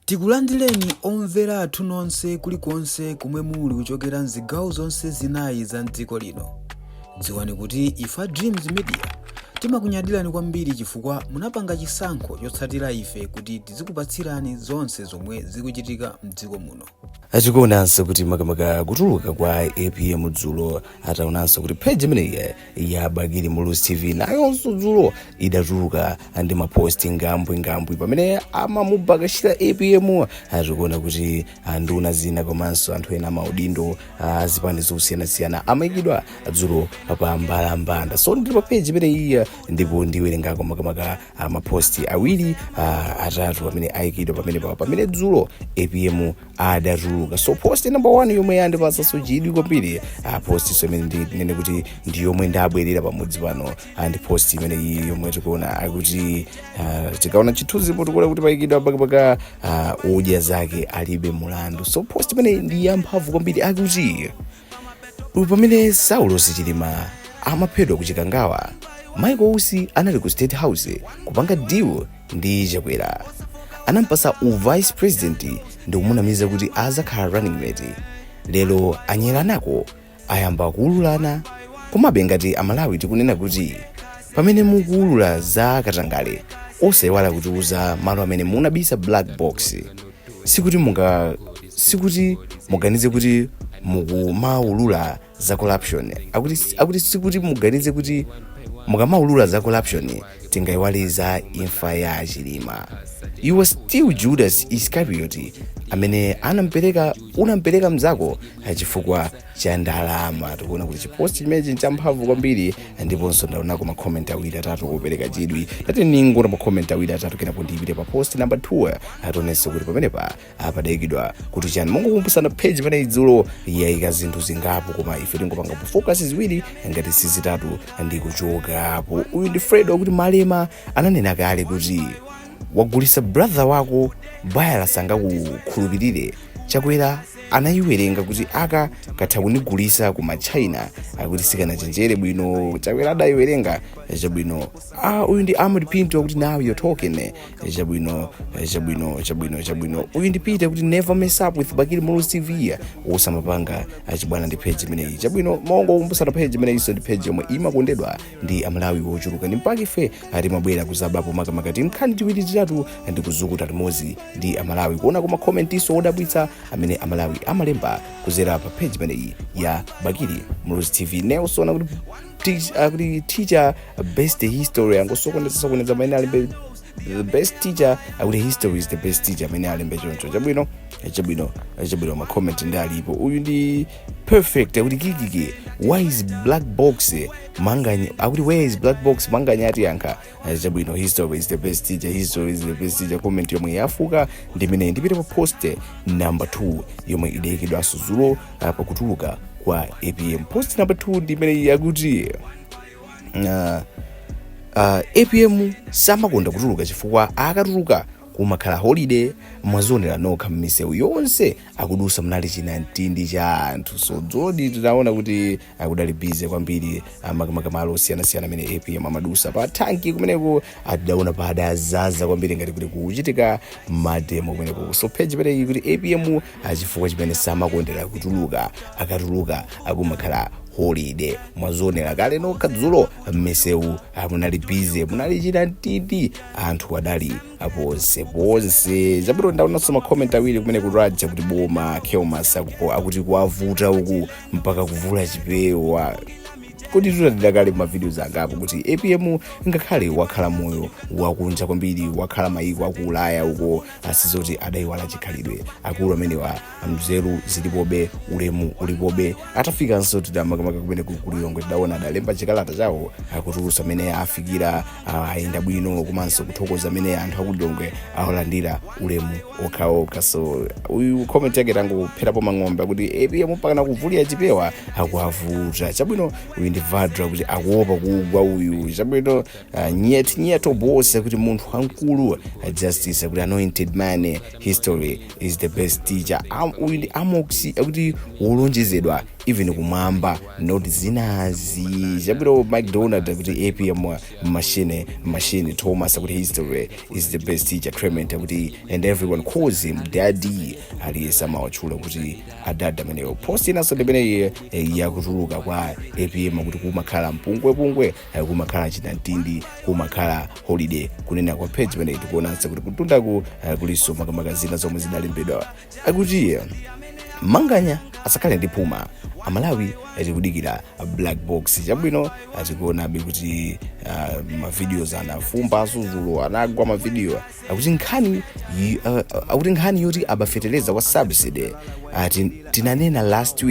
Tikulandireni omvera athu nonse kulikonse kumwe muli kuchokera mzigawo zonse zinayi za mdziko lino. Dziwani kuti ifa Dreams Media timakunyadirani kwambiri chifukwa munapanga chisankho chotsatira ife kuti tizikupatsirani zonse zomwe zikuchitika mdziko muno. Achikuonanso kuti makamaka kutuluka kwa APM dzulo ataonanso kuti page imeneyi ya Bakili Mulizi TV nayonso dzulo idatuluka ndi maposti ngambwi pamene amamubakashira APM. Atikuona kuti nduna zina komanso anthu ena maudindo zipani zosiyanasiyana amayikidwa dzulo pa mbalambanda. So ndi pa page imeneyi ndipo ndiwerengako makamaka maposti awiri atatu amene ayikidwa pamene dzulo APM adatuluka. So post number 1 yomwe yandipasa sojidwi kwambiri post so imene ndinene kuti ndi yomwe ndabwerera pamudzi pano and post imene iyi yomwe tikuona akuti tikaona chithunzipo tikuona kuti payikidwa pakapaka udya zake alibe mulandu. So post imene ndi yamphamvu kwambiri akuti pamene Saulo Sichilima amaphedwa kuchikangawa, Michael Usi anali ku State House kupanga deal ndi Chakwera. Anampasa vice president ndi kumunamiza kuti azakhala running mate. Lero anyeranako ayamba kuululana, komabe ngati amalawi tikunena kuti pamene mukuulula za Katangale osaiwala kutiuza malo amene munabisa black box. Sikuti muganize kuti mukumaulula za corruption. Akuti sikuti muganize kuti mukamaulula za corruption tingayiwaliza imfa ya Achilima. You were still Judas Iscariot amene unampereka mzako chifukwa cha ndalama. Tikuona kuti chiposti chimenechi champhamvu kwambiri ndiponso ndaonako ma comment awiri atatu kupereka chidwi. Tati ningo ma comment awiri atatu kenapo ndipite pa post number 2 atonenso kuti pamene padayikidwa kuti chani mungokumbusana page pamene idzulo yayika zinthu zingapo koma ife tingopanga focus ziwiri ngati sizitatu ndi kuchokapo. Uyu ndi Fred wakuti Malema ananena kale kuti wagulisa brother wako baya lasangakukhulupirire. Chakwera anayiwerenga kuti aka katha kunigulisa kuma China akuti sikanachenjere bwino. Chakwera adayiwerenga chabwino. Uyu ndi Ahmed Pinto kuti now you're talking. Chabwino. Uyu ndi Peter kuti never mess up with Bakili Mulizi TV. Usamapanga achibwana ndi page imeneyi. Chabwino mongo kumbusana page imeneyi so ndi page yomwe imakondedwa ndi amalawi ochuluka. Ndi mpaka ife atimabwera kuzabapo makamaka mkhani tiwiri titatu ndi kuzukuta limodzi ndi amalawi kuona kuma comment iso odabwitsa amene amalawi amalemba kuzera pa page imeneyi ya Bakili Mulizi TV. Nelson kuti teacher best history angosokoneza amene alembe the best teacher akuti history is the best teacher amene alembe choncho. Chabwino ma comment ndalipo. Uyu ndi perfect akuti kikiki why is black box manganya akuti where is black box manganya ati yankha. Chabwino history is the best teacher comment yomwe yafuka ndimene ndipite pa post number 2 yomwe idayikidwa dzulo pa kutuluka kwa APM. Post number 2 ndimene yakuti APM samakonda kutuluka chifukwa akatuluka kumakhala holiday mwazonera nokha m'misewu yonse akudusa mnali chinantindi cha anthu. So dzodi tinaona kuti akudali busy kwambiri makamaka malo osiyanasiyana amene APM amadusa pa tanki kumeneko atidaona padazaza kwambiri ngati kuti kuchitika mademo kumeneko. So page imeneyi kuti APM chifukwa chimene samakondera kutuluka akatuluka akumakhala holiday mwazonera kale nokha dzulo m'misewu munali busy munali chinantindi anthu adali ponse. Chabwino ndaonanso ma comment awiri kumene kuraja kuti boma Kelmas akuti kuwavuta uku mpaka kuvula chipewa. Kuti tutadakale ma videos angapo kuti APM ngakhale wakhala moyo wakunja kwambiri wakhala maiko aku Ulaya uko asizoti adayiwala chikhalidwe. Akulu amenewa mzeru zilipobe ulemu ulipobe. Atafikanso tidamakamaka kumene kuliyongo tidaona adalemba chikalata chawo akutulusa amene afikira ayenda bwino komanso kuthokoza amene anthu akuliyongwe awalandira ulemu okhaokha. So uyu comment yake tangopherapo mang'ombe kuti APM mpaka kuvulira chipewa akuavuta. Chabwino uyu Yayiphedura kuti akuopa kugwa uyu. Chabwino nyeto boss kuti munthu wankulu justice kuti anointed man history is the best teacher. Uyu ndi Amox kuti wolonjezedwa even kumwamba not zinazi chabwino McDonald kuti APM machine Thomas kuti history is the best teacher Clement kuti and everyone calls him daddy aliyesama wachula kuti adada ameneyo post inaso ndimene yakutuluka kwa APM kuti kumakhala mpungwe kumakhala chinantindi kumakhala holiday kunena kwa page imene tikuonanso kuti kutundaku kuliso makamagazina zomwe zinalembedwa akuti manganya asakhale ndi phuma amalawi atikudikira black box chabwino atikuonabe kuti mavideos anafumba Zulu anagwa mavideo akuti nkhani yoti abafeteleza wa subsidy tinanena last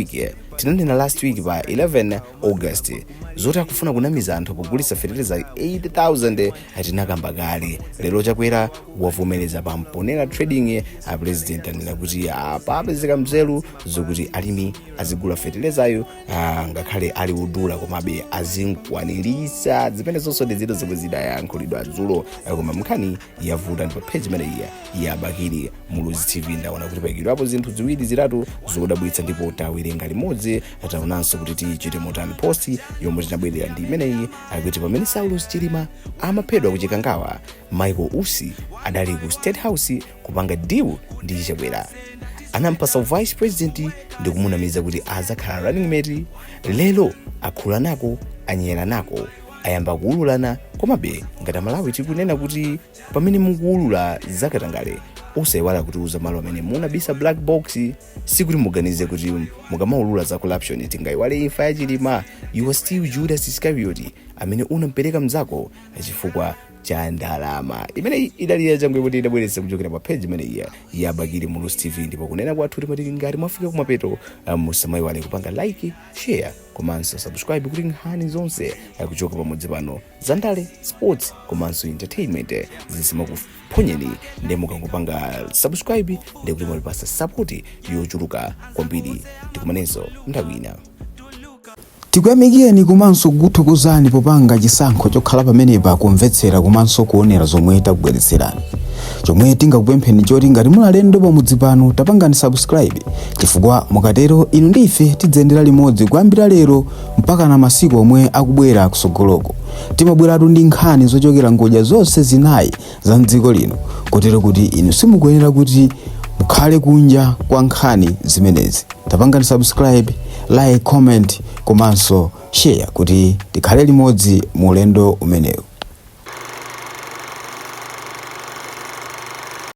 week pa 11 August zoti akufuna kunamiza anthu pogulitsa feteleza 80,000 atinakamba kale lero chakwera wavomereza pamponera trading president anena kuti apapezeka mzelu zokuti alimi azigula fetelezaayo ngakhale ali udula komabe azinkwaniritsa zimene zonse ndi zinthu zomwe zidayankhulidwa dzulo koma nkhani yavuta ndipo page imene ya Bakili Mulizi TV ndaona kuti payikidwapo zinthu ziwiri zitatu zodabwitsa ndipo tawerenga limodzi ataonanso kuti tichite motani post yomwe tinabwerera ndi imeneyi akuti pamene Saulus Chilima amaphedwa kuchikangawa Michael Usi adali ku State House kupanga deal ndi Chabwera anampasa vice president ndi kumunamiza kuti azakhala running mate lelo akhula nako anyera nako ayamba kuululana komabe ngati Malawi tikunena kuti pamene mukuulula zakatangale usaiwala kuti uza malo amene munabisa black box sikuti muganize kuti mukamaulula za corruption tingayiwale imfa ya Chilima you are still Judas Iscariot amene unampereka mzako chifukwa cha ndalama imene idaliya changwe kuti idabweretsa kuchokera pa page imene ya Bakili Mulizi TV ndipo kunena kwathu timati ngati mwafika kumapeto musamayiwale kupanga like share komanso subscribe kuti nkhani zonse kuchoka pamodzi pano zandale sports komanso entertainment zisimakuphonyeni ndi mukangopanga subscribe ndi kuti mulipasa support yochuluka kwambiri tikumanenso nthawi ina tikuyamikeni komanso kuthokozani popanga chisankho chokhala pamenepa kumvetsera komanso kuonera zomwe takubweretserani chomwe tingakupempheni choti ngati munalendo pamudzi pano tapangani subscribe chifukwa mukatero inu ndife tidzendera limodzi kuyambira lero mpaka na masiku omwe akubwera kusogoloko timabweratu ndi nkhani zochokera ngodya zonse zinayi za mdziko lino kotero kuti inu simukuyenera kuti mukhale kunja kwa nkhani zimenezi tapangani subscribe like comment komanso share kuti tikhale limodzi mu ulendo umenewu